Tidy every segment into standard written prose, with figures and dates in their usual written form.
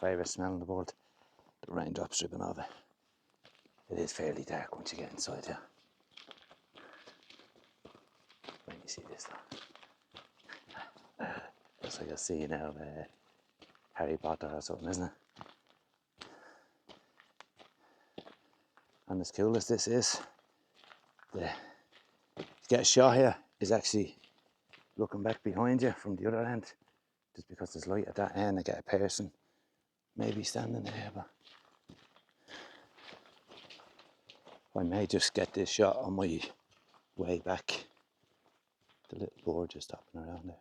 favourite smell in the world. The raindrops dripping off it. It is fairly dark once you get inside here. When you see this though. It's like a scene out of Harry Potter or something, isn't it? And as cool as this is, to get a shot here is actually looking back behind you from the other end. Just because there's light at that end, I get a person maybe standing there, but I may just get this shot on my way back. The little board just hopping around there.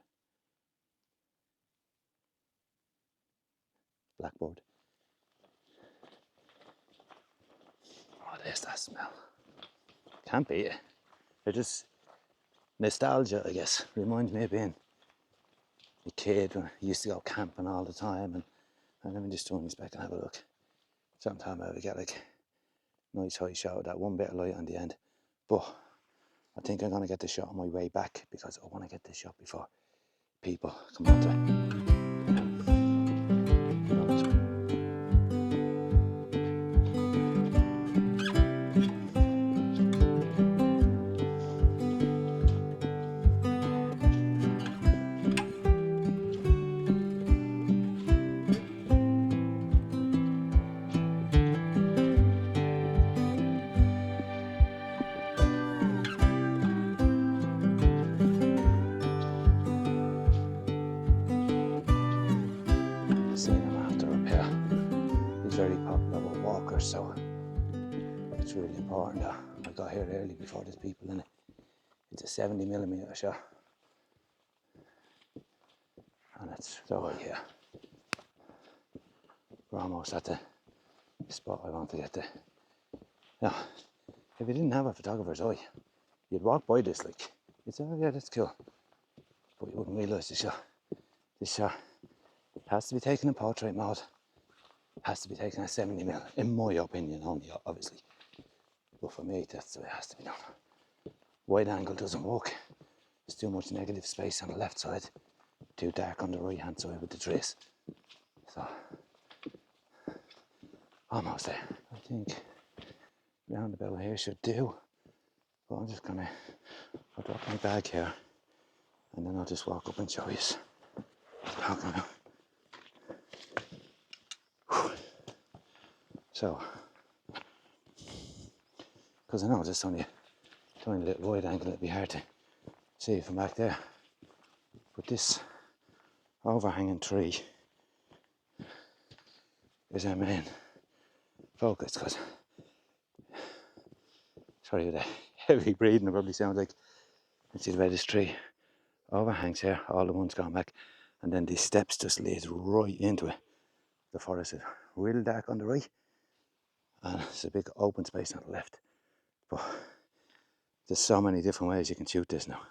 Blackboard. Oh, there's that smell. Can't beat it. They're just nostalgia, I guess. Reminds me of being a kid when I used to go camping all the time, and let me just turn this back and have a look. Sometime I would get like a nice high shot with that one bit of light on the end. But I think I'm going to get the shot on my way back because I want to get this shot before people come on to it. Very popular with walkers, so it's really important that I got here early before there's people in it. It's a 70mm shot, and it's so yeah. We're almost at the spot I want to get to. Now, if you didn't have a photographer's eye, you'd walk by this like you'd say, "Oh yeah, that's cool," but you wouldn't realise the shot. This shot has to be taken in portrait mode. Has to be taken at 70mm, in my opinion only, obviously. But for me, that's the way it has to be done. Wide angle doesn't work. There's too much negative space on the left side, too dark on the right hand side with the trace. So, almost there. I think roundabout here should do. But I'm just gonna, I'll drop my bag here and then I'll just walk up and show you. So, because I know it's only a tiny little wide angle, it'd be hard to see from back there. But this overhanging tree is our main focus, because, sorry the heavy breathing, it probably sounds like, you see the way this tree overhangs here, all the ones going back, and then these steps just leads right into it. The forest is real dark on the right, and it's a big open space on the left. But there's so many different ways you can shoot this now.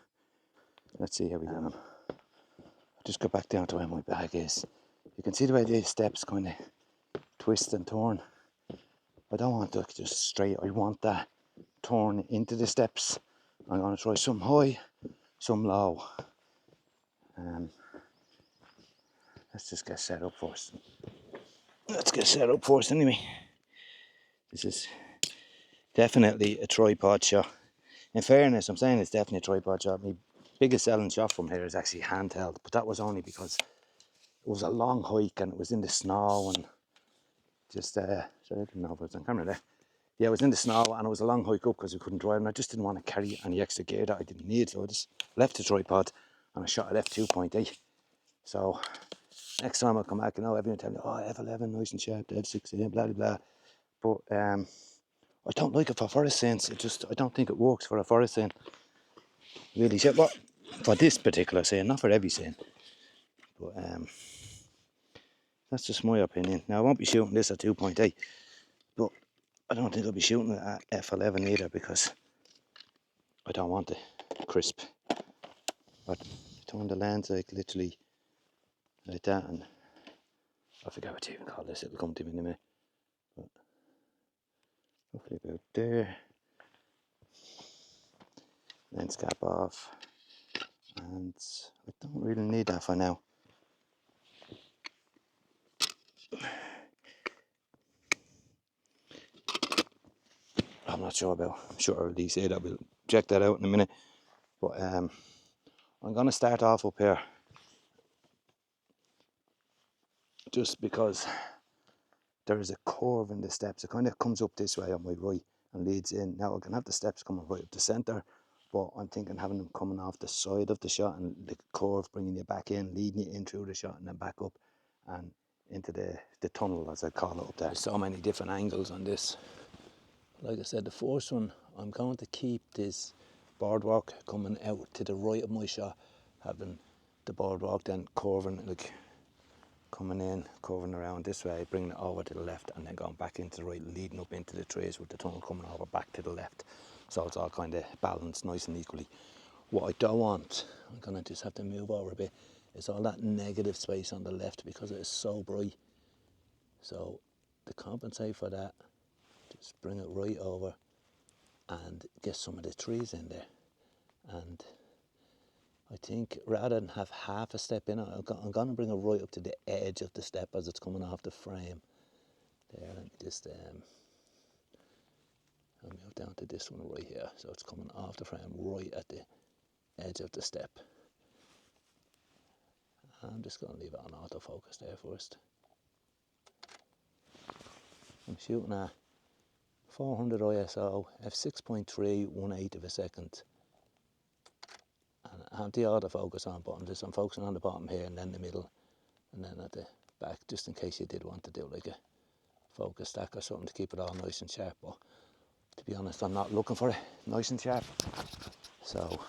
Let's see how we get on. I'll just go back down to where my bag is. You can see the way these steps kind of twist and turn. I don't want to just straight, I want that turn into the steps. I'm going to try some high, some low. Let's just get set up first. Let's get set up first anyway. This is definitely a tripod shot. In fairness, I'm saying it's definitely a tripod shot. My biggest selling shot from here is actually handheld, but that was only because it was a long hike and it was in the snow and just, sorry, I didn't know if it was on camera there. Yeah, it was in the snow and it was a long hike up because we couldn't drive and I just didn't want to carry any extra gear that I didn't need, so I just left the tripod and I shot at f2.8. So next time I'll come back, you know, everyone tell me, oh, f11, nice and sharp, f16, blah, blah, blah. But I don't like it for forest scenes. I don't think it works for a forest scene. Really, well, for this particular scene, not for every scene. But that's just my opinion. Now, I won't be shooting this at 2.8, but I don't think I'll be shooting it at f11 either because I don't want it crisp. But turn the lens like literally like that, and I forget what you even call this. It'll come to me in a minute. But roughly about there. Lens cap off, and I don't really need that for now. I'm not sure about. I'm sure they say that. We'll check that out in a minute. But I'm going to start off up here just because there is a curve in the steps. It kind of comes up this way on my right and leads in. Now I can have the steps coming right up the centre, but I'm thinking having them coming off the side of the shot and the curve bringing you back in, leading you in through the shot and then back up and into the tunnel, as I call it, up there. There's so many different angles on this. Like I said, the first one, I'm going to keep this boardwalk coming out to the right of my shot, having the boardwalk then curving, like coming in, curving around this way, bringing it over to the left and then going back into the right, leading up into the trees with the tunnel coming over back to the left. So it's all kind of balanced nice and equally. What I don't want, I'm going to just have to move over a bit, is all that negative space on the left because it is so bright. So to compensate for that, just bring it right over and get some of the trees in there. And I think rather than have half a step in it, I'm going to bring it right up to the edge of the step as it's coming off the frame. There, let me just I'll move down to this one right here. So it's coming off the frame right at the edge of the step. I'm just going to leave it on autofocus there first. I'm shooting at 400 ISO, f6.3, 1/8 of a second. And I have the autofocus on, but I'm focusing on the bottom here and then the middle and then at the back, just in case you did want to do like a focus stack or something to keep it all nice and sharp. But to be honest, I'm not looking for it nice and sharp, so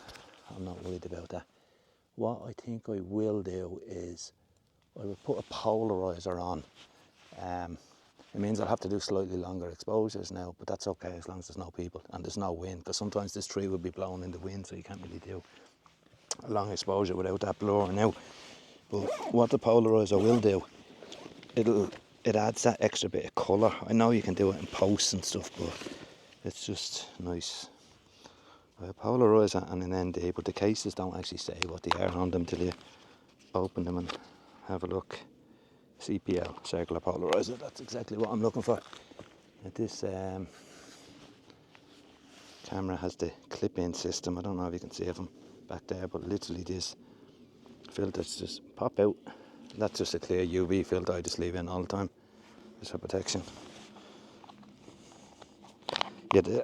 I'm not worried about that. What I think I will do is I will put a polarizer on. It means I'll have to do slightly longer exposures now, but that's okay as long as there's no people and there's no wind, because sometimes this tree will be blowing in the wind, so you can't really do a long exposure without that blur now. But what the polarizer will do, it adds that extra bit of colour. I know you can do it in posts and stuff, but it's just nice. I polarise it and an ND, but the cases don't actually say what they are on them till you open them and have a look. CPL, circular polarizer, that's exactly what I'm looking for. This camera has the clip-in system. I don't know if you can see them back there, but literally these filters just pop out. That's just a clear UV filter I just leave in all the time, just for protection. Yeah,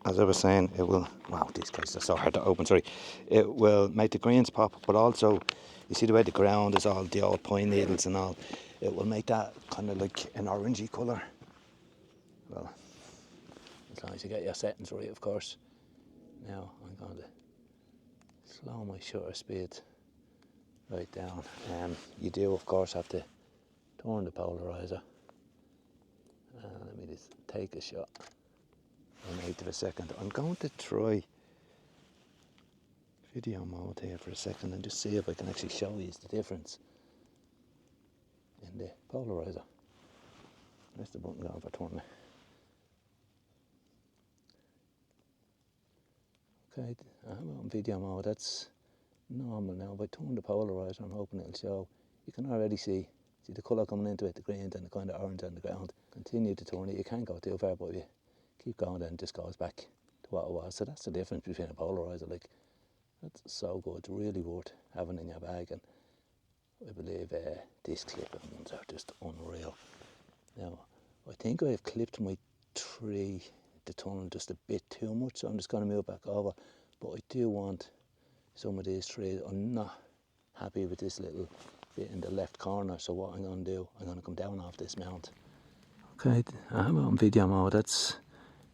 as I was saying, it will, wow, these cases are so hard to open, sorry. It will make the greens pop, but also, you see the way the ground is all the old pine needles and all, it will make that kind of like an orangey colour. Well, as long as you get your settings right, of course. Now I'm going to slow my shutter speed right down. You do, of course, have to turn the polarizer. Let me just take a shot. 1/8 of a second. I'm going to try video mode here for a second and just see if I can actually show you the difference in the polarizer. Where's the button going for turning? Okay, I'm on video mode. That's normal now. If I turn the polarizer, I'm hoping it'll show. You can already see the colour coming into it, the green and the kind of orange on the ground. Continue to turn it. You can't go too far, but if you keep going, then it just goes back to what it was. So that's the difference between a polarizer. Like, that's so good. It's really worth having in your bag. And I believe these clipping ones are just unreal. Now, I think I've clipped my tree, the tunnel, just a bit too much, so I'm just going to move back over. But I do want some of these trees. I'm not happy with this little bit in the left corner, so what I'm going to do, I'm going to come down off this mount. Okay, I'm on video mode. That's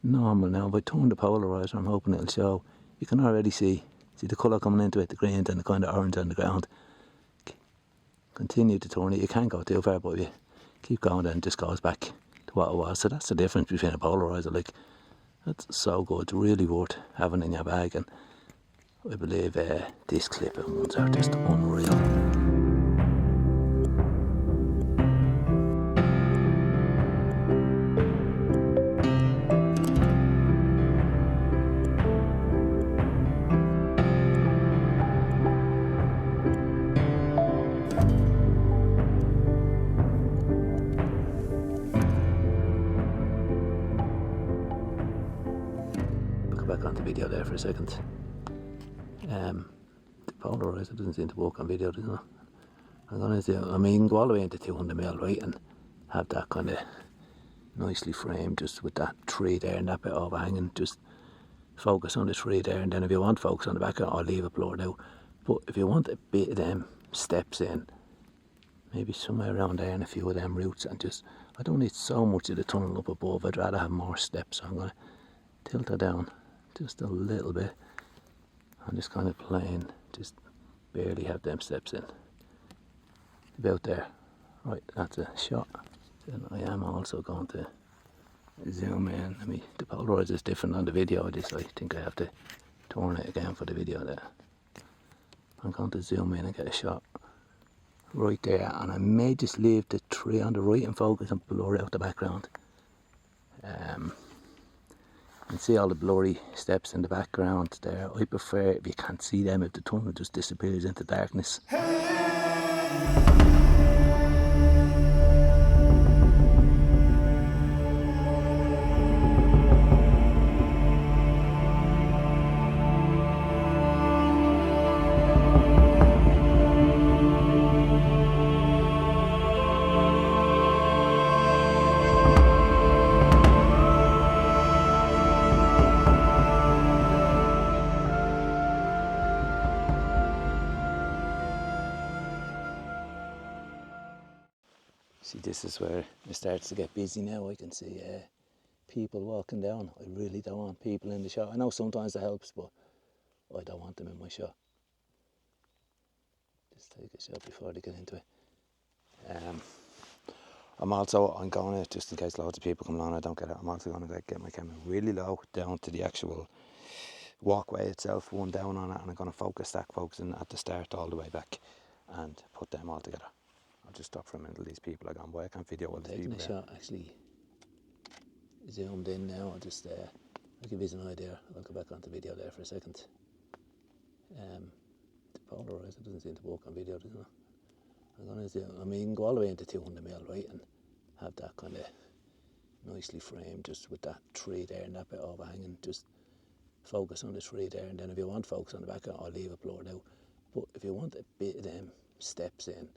normal now. If I turn the polarizer, I'm hoping it'll show. You can already see the colour coming into it, the green and the kind of orange on the ground. Continue to turn it. You can't go too far, but if you keep going, then it just goes back to what it was. So that's the difference between a polarizer. Like, that's so good. It's really worth having in your bag. And I believe these clipping ones are just unreal. a second. The polarizer doesn't seem to work on video, doesn't it? I'm gonna do, I mean, go all the way into 200mm, right, and have that kind of nicely framed, just with that tree there and that bit overhanging. Just focus on the tree there, and then if you want focus on the background, I'll leave it blurred out. But if you want a bit of them steps in, maybe somewhere around there and a few of them roots, and just, I don't need so much of the tunnel up above, I'd rather have more steps. So I'm going to tilt it down just a little bit. I'm just kind of playing, just barely have them steps in. About there. Right, that's a shot. Then I am also going to zoom in. The polarizer is different on the video. I think I have to turn it again for the video there. I'm going to zoom in and get a shot right there, and I may just leave the tree on the right in focus and blur out the background. You can see all the blurry steps in the background there. I prefer if you can't see them, if the tunnel just disappears into darkness. See, this is where it starts to get busy now. I can see people walking down. I really don't want people in the shot. I know sometimes it helps, but I don't want them in my shot. Just take a shot before they get into it. I'm going to, just in case loads of people come along, I don't get it, I'm also going to get my camera really low down to the actual walkway itself, one down on it, and I'm going to focusing at the start all the way back and put them all together. I'll just stop for a minute. These people are gone by. I can't video all these people. Taking a shot, actually zoomed in now. I'll just I'll give you an idea. I'll go back onto video there for a second. The polarizer doesn't seem to work on video, doesn't it? I'm gonna do, go all the way into 200mm, right, and have that kind of nicely framed, just with that tree there and that bit overhanging. Just focus on the tree there, and then if you want focus on the background, I'll leave it blurred out. But if you want a bit of them steps in,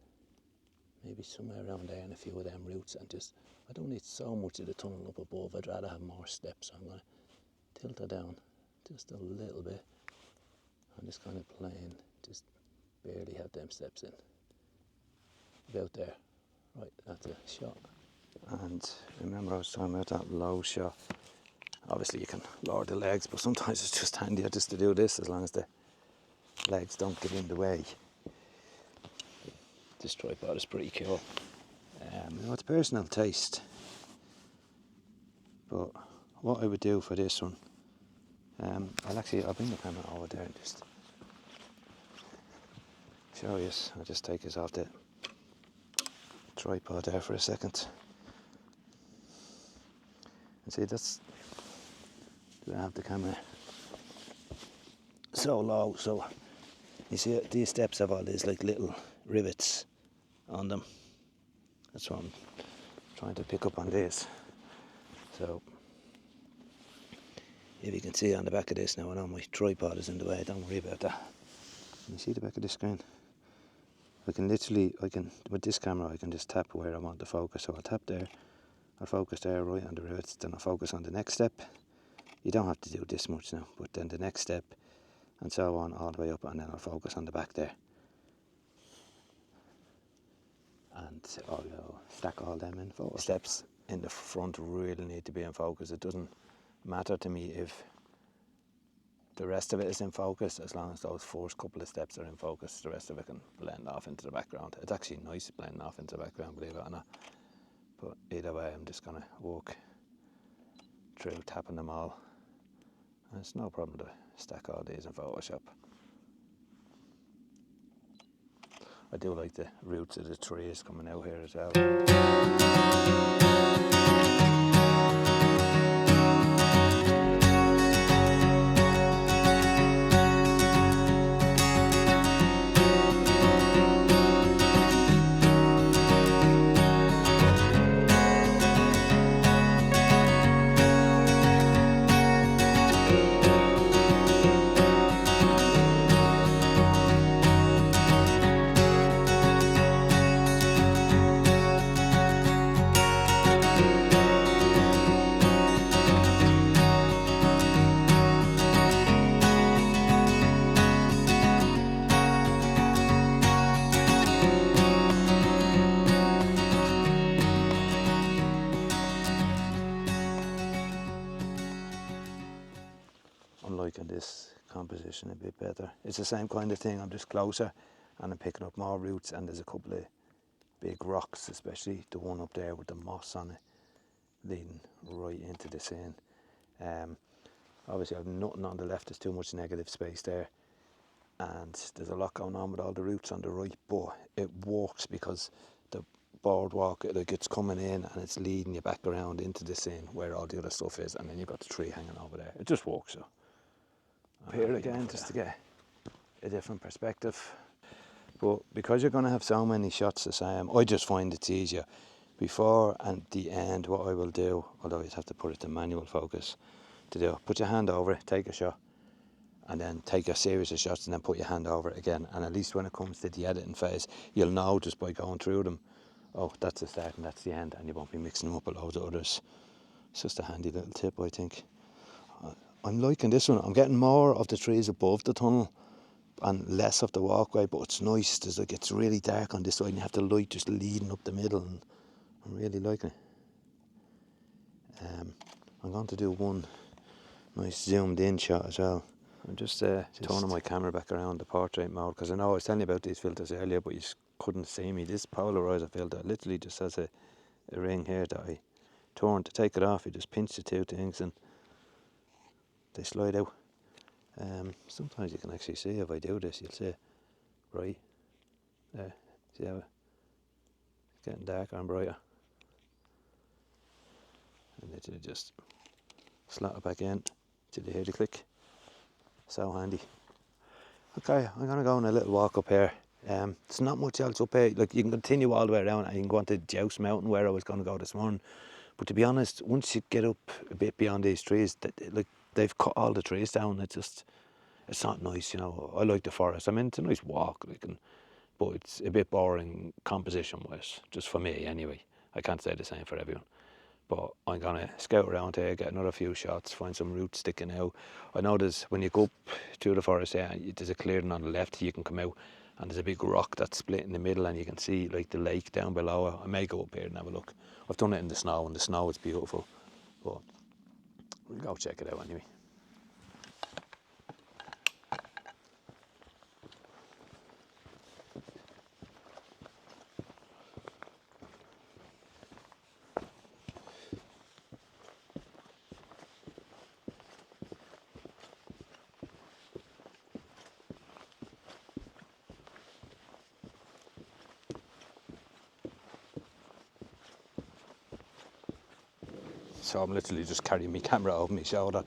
maybe somewhere around there and a few of them roots, and just, I don't need so much of the tunnel up above, I'd rather have more steps. So I'm going to tilt it down just a little bit. I'm just kind of playing, just barely have them steps in. About there. Right, that's a shot. And remember I was talking about that low shot. Obviously you can lower the legs, but sometimes it's just handier just to do this, as long as the legs don't get in the way. This tripod is pretty cool. It's personal taste, but what I would do for this one, I'll bring the camera over there and just show you. I'll just take this off the tripod there for a second. And see, I have the camera so low, so you see these steps have all these like little rivets on them. That's what I'm trying to pick up on this. So if you can see on the back of this now, I know my tripod is in the way, don't worry about that. Can you see the back of the screen? With this camera I can just tap where I want to focus. So I'll tap there, I'll focus there right on the rivets, then I'll focus on the next step. You don't have to do this much now, but then the next step, and so on all the way up, and then I'll focus on the back there. And I'll stack all them in focus. Steps in the front really need to be in focus. It doesn't matter to me if the rest of it is in focus, as long as those first couple of steps are in focus. The rest of it can blend off into the background. It's actually nice blending off into the background, believe it or not. But either way, I'm just going to walk through tapping them all. And it's no problem to stack all these in Photoshop. I do like the roots of the trees coming out here as well. composition a bit better. It's the same kind of thing, I'm just closer and I'm picking up more roots, and there's a couple of big rocks, especially the one up there with the moss on it, leading right into the scene. Obviously I've nothing on the left, there's too much negative space there, and there's a lot going on with all the roots on the right, but it works because the boardwalk, like, it's coming in and it's leading you back around into the scene where all the other stuff is, and then you've got the tree hanging over there. It just works. So up here again, just to get a different perspective. But because you're going to have so many shots the same, I just find it's easier. Before and the end, what I will do, although you have to put it to manual focus to do, put your hand over it, take a shot, and then take a series of shots and then put your hand over it again. And at least when it comes to the editing phase, you'll know just by going through them, oh, that's the start and that's the end, and you won't be mixing them up with loads of others. It's just a handy little tip, I think. I'm liking this one. I'm getting more of the trees above the tunnel and less of the walkway, but it's nice. There's like, it's really dark on this side and you have the light just leading up the middle, and I'm really liking it. I'm going to do one nice zoomed in shot as well. I'm just turning my camera back around the portrait mode, because I know I was telling you about these filters earlier, but you just couldn't see me. This polarizer filter literally just has a ring here that I turn. To take it off, you just pinch the two things and they slide out. Sometimes you can actually see if I do this, you'll see right there. See how it's getting darker and brighter. And literally just slot it back in till you hear the click. So handy. Okay, I'm going to go on a little walk up here. There's not much else up here. Like, you can continue all the way around and you can go on to Joust Mountain where I was going to go this morning. But to be honest, once you get up a bit beyond these trees, like, they've cut all the trees down. It's not nice, you know. I like the forest. I mean, it's a nice walk, like, but it's a bit boring composition-wise, just for me anyway. I can't say the same for everyone. But I'm going to scout around here, get another few shots, find some roots sticking out. I know when you go up through the forest here, there's a clearing on the left, you can come out, and there's a big rock that's split in the middle, and you can see like the lake down below. I may go up here and have a look. I've done it in the snow, and the snow is beautiful, but we'll go check it out anyway. So I'm literally just carrying my camera over my shoulder.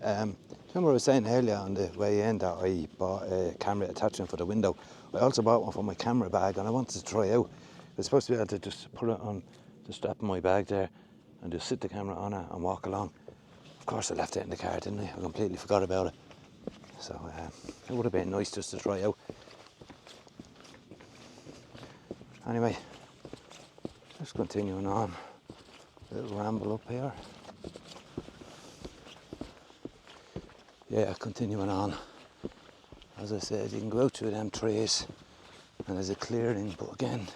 Remember I was saying earlier on the way in that I bought a camera attachment for the window. I also bought one for my camera bag, and I wanted to try out. I was supposed to be able to just put it on the strap of my bag there and just sit the camera on it and walk along. Of course I left it in the car, didn't I? I completely forgot about it. So it would have been nice just to try out. Anyway, just continuing on. A little ramble up here. Yeah, continuing on. As I said, you can go out through them trees and there's a clearing, but again,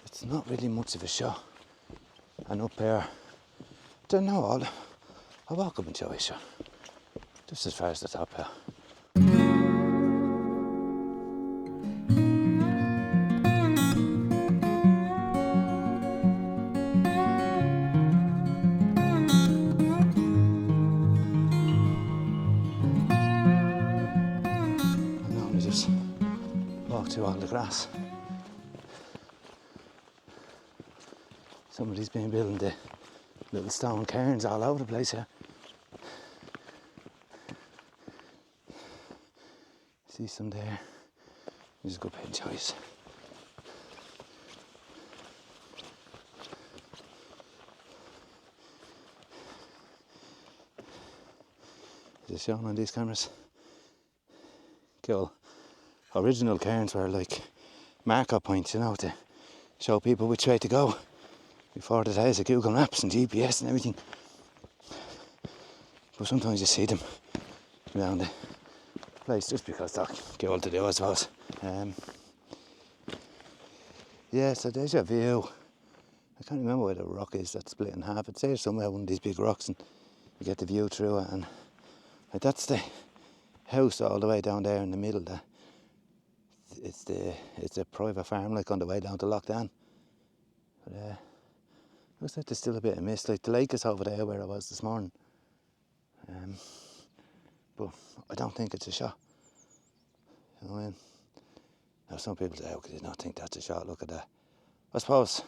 it's not really much of a shot. And up here, I don't know, I'll walk up and show you a shot. Just as far as the top here. Walk through all the grass. Somebody's been building the little stone cairns all over the place here. See some there. There's a good bit of choice. Is it shown on these cameras? Cool. Original cairns were like marker points, you know, to show people which way to go before the days of Google Maps and GPS and everything. But sometimes you see them around the place just because they're cool to do, I suppose. Yeah, so there's your view. I can't remember where the rock is that's split in half. It's there somewhere, one of these big rocks, and you get the view through it, and that's the house all the way down there in the middle. It's a private farm, like on the way down to Lockdown. But looks like there's still a bit of mist. Like the lake is over there where I was this morning. But I don't think it's a shot. You know what I mean? Now some people say, how could you not think that's a shot? Look at that. I suppose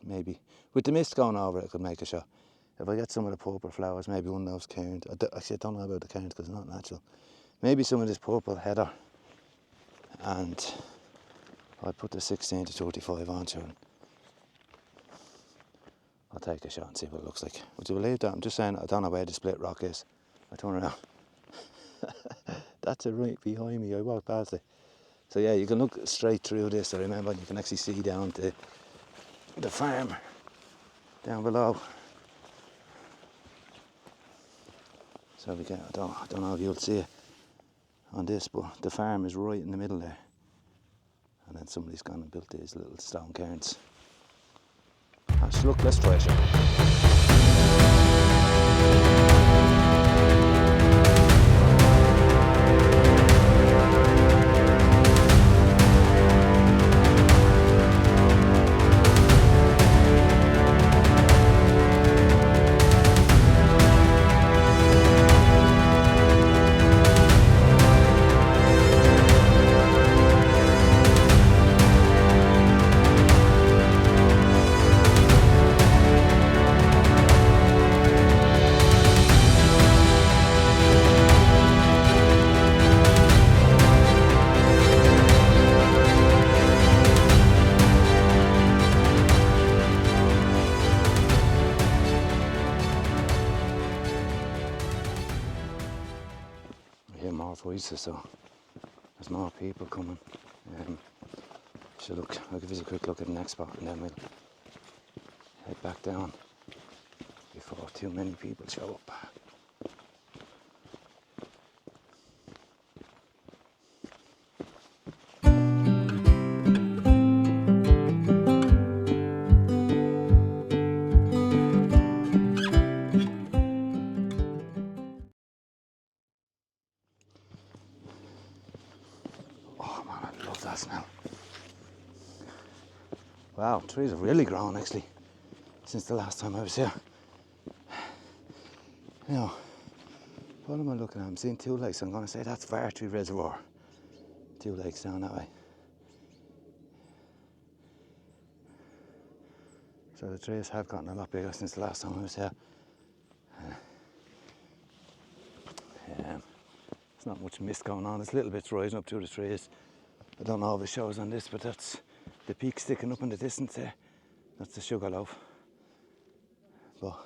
maybe with the mist going over it could make a shot. If I get some of the purple flowers, maybe one of those cairns. Actually, I don't know about the cairns because it's not natural. Maybe some of this purple heather, and I'll put the 16 to 35 onto it. I'll take a shot and see what it looks like. Would you believe that? I'm just saying, I don't know where the split rock is. I turn around. That's it right behind me. I walked past it. So yeah, you can look straight through this, I remember, and you can actually see down to the farm down below. So we get, I don't know if you'll see it on this, but the farm is right in the middle there. And then somebody's gone and built these little stone cairns. So look, let's try a shot. Voices, so there's more people coming. So look, I'll give you a quick look at the next spot and then we'll head back down before too many people show up. That smell. Wow, trees have really grown actually since the last time I was here. Now, what am I looking at? I'm seeing two lakes. I'm going to say that's Vartree Reservoir. Two lakes down that way. So the trees have gotten a lot bigger since the last time I was here. There's not much mist going on. There's little bits rising up through the trees. I don't know if it shows on this, but that's the peak sticking up in the distance there. That's the Sugarloaf. But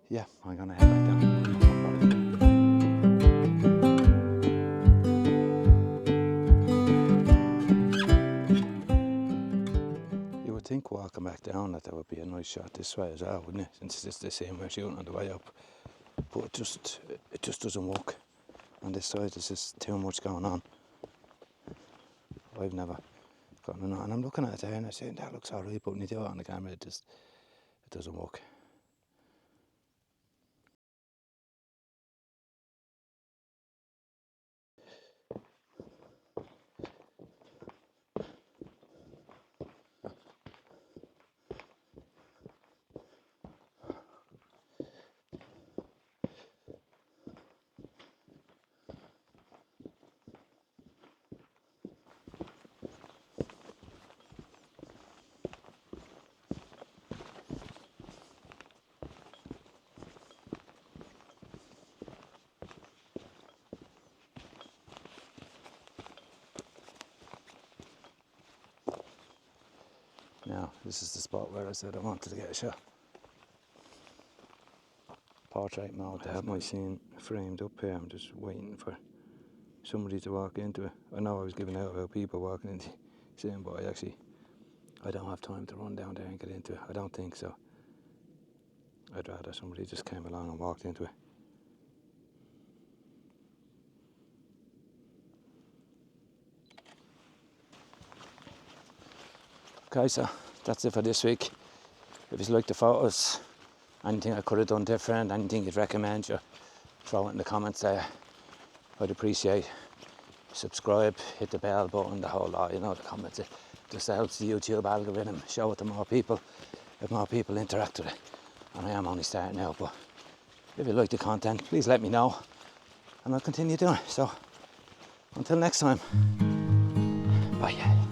yeah, I'm gonna head back down. You would think walking back down that there would be a nice shot this way as well, wouldn't it? Since it's the same we're shooting on the way up. But it just doesn't work. On this side there's just too much going on. I've never gotten on, and I'm looking at it there and I'm saying that looks alright, but when you do it on the camera it doesn't work. Now, this is the spot where I said I wanted to get a shot. Portrait mode. I have my scene framed up here. I'm just waiting for somebody to walk into it. I know I was giving out about people walking into the scene, but I don't have time to run down there and get into it. I don't think so. I'd rather somebody just came along and walked into it. Okay, so that's it for this week. If you like the photos, anything I could have done different, anything you'd recommend, throw it in the comments there. I'd appreciate. Subscribe, hit the bell button, the whole lot, you know, the comments. It just helps the YouTube algorithm show it to more people, if more people interact with it. And I am only starting out, but if you like the content, please let me know and I'll continue doing it. So until next time, bye.